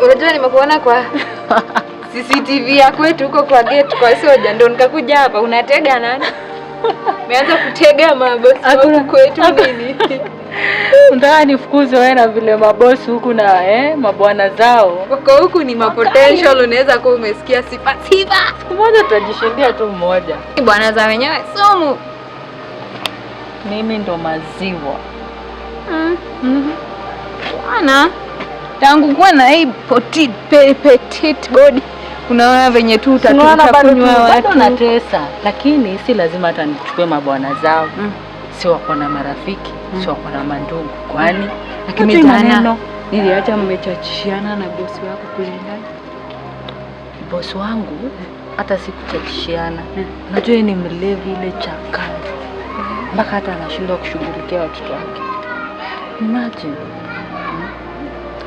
Unajua nimekuona kwa CCTV ya kwetu huko kwa gate kwa soja, ndo nikakuja hapa. Unatega nani? Umeanza kutega mabosi huko kwetu nini? Unataka nifukuze wewe na vile mabosi huku na mabwana zao. Kwa huku ni potential, unaweza kuwa umesikia sifa. Siku moja tutajishindia tu mmoja. Bwana za wenyewe sumu. Mimi ndo maziwa. Bwana tangu kuwa na hii petite body unaona venye tu utakunywa watu na tesa, lakini si lazima hata nichukue mabwana zao. Si wako na marafiki, si wako na mandugu. Kwani lakini jana niliacha mmechachishiana na bosi wako kule ndani. Bosi wangu hata sikuchachishiana. Unajua ni mlevi ile chakali. Mpaka hata anashindwa kushughulikia watoto wake. Imagine.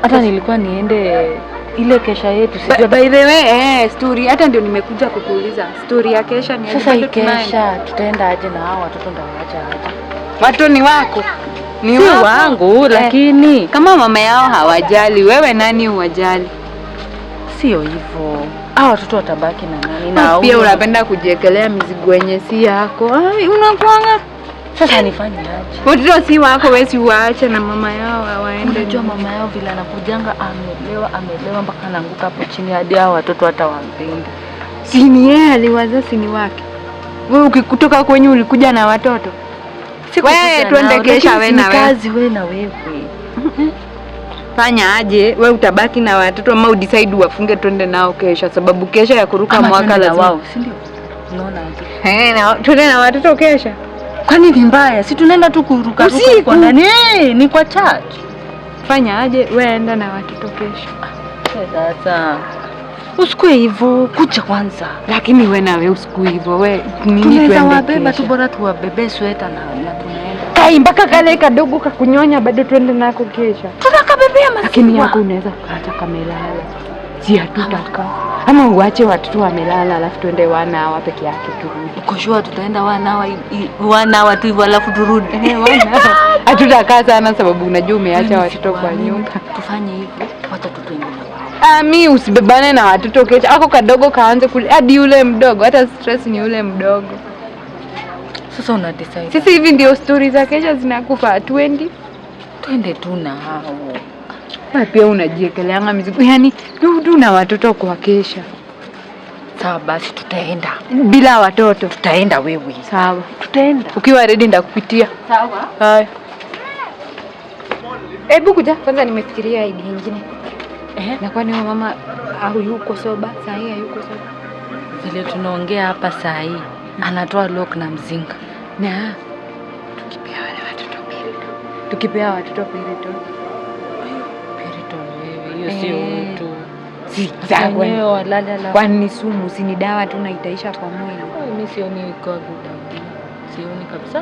Hata nilikuwa niende ile kesha yetu sijui. By the way, story hata ndio nimekuja kukuuliza. Story ya kesha ni sasa hii kesha tutaenda aje na hao watoto ndio waacha aje? Watoto ni wako. Ni wangu lakini kama mama yao hawajali, wewe nani uwajali? Sio hivyo. Hao watoto watabaki na nani? Na pia unapenda kujiekelea mizigo yenye si yako. Unakuanga sasa nifanye aje? Watoto si wako, wewe si waache na mama yao waende. Unajua mama yao vile anakujanga amelewa mpaka anaanguka hapo chini hadi hao watoto hata wampendi. Si ni yeye aliwaza, si ni wake. Wewe ukikutoka kwenye ulikuja na watoto. Wewe twende kesha wewe na wewe. Kazi wewe na wewe. Fanya aje, wewe utabaki na watoto ama udecide wafunge twende nao kesha, sababu kesha ya kuruka mwaka lazima wao, si ndio? Unaona aje? Na twende na watoto kesha. Kwani ni mbaya? Si tunaenda tu kuruka kwa ndani. Ni kwa church. Fanya aje, wewe enda na watoto kesho. Sasa usikue hivyo, kucha kwanza. Lakini wewe na wewe usikue hivyo. Wewe nini tuende wabeba tu, bora tuwabebe sweta na tunaenda. Kai mpaka kale kadogo kakunyonya bado twende nako kesha. Tunakabebea maziwa. Lakini yako unaweza kukata kamelala. Si hatutaka. Ama uache watoto wamelala alafu twende wana hawa peke yake turudi. Uko sure tutaenda wana watu hivyo alafu turudi? Wana. Hatutakaa sana sababu unajua umeacha watoto kwa nyumba. Tufanye hivyo. Wacha tuende. Mimi usibebane na watoto kesho. Ako kadogo kaanze hadi yule mdogo, hata stress ni yule mdogo. Sasa una decide. Sisi hivi ndio stories za kesho zinakufa 20. Twende tu na hao. Wewe pia unajiekeleanga mizigo. Yaani dudu na watoto kwa kesha. Sawa basi tutaenda. Bila watoto tutaenda wewe. Sawa. Tutaenda. Ukiwa ready ndakupitia. Sawa. Hai. Hebu kuja kwanza, nimefikiria idea nyingine. Na kwani mama au yuko soba? Saa hii hayuko soba. Vile tunaongea hapa saa hii anatoa lock na mzinga. Na tukipea wale watoto pirito. Tukipea watoto pirito. Pirito wewe, hiyo sio mtu. Si zawe. Kwani ni sumu, si ni dawa tu na itaisha kwa mwili. Mimi sioni iko good. Sioni kabisa.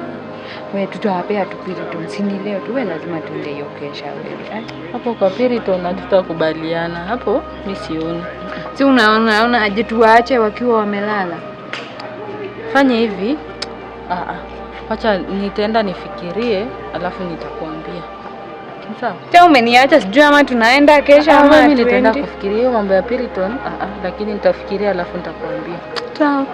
Wewe tutawapea tu pirito. Sini leo tu, wewe lazima tuende hiyo kesha wewe. Hapo kwa pirito na tutakubaliana. Hapo mimi sioni. Si unaona aje tuwaache wakiwa wamelala? Fanya hivi. Acha nitaenda nifikirie alafu nitakuambia. Sawa? Tena umeniacha sijui ama tunaenda kesha ama mimi nitaenda kufikiria mambo ya Piriton. Lakini nitafikiria alafu nitakuambia. Sawa.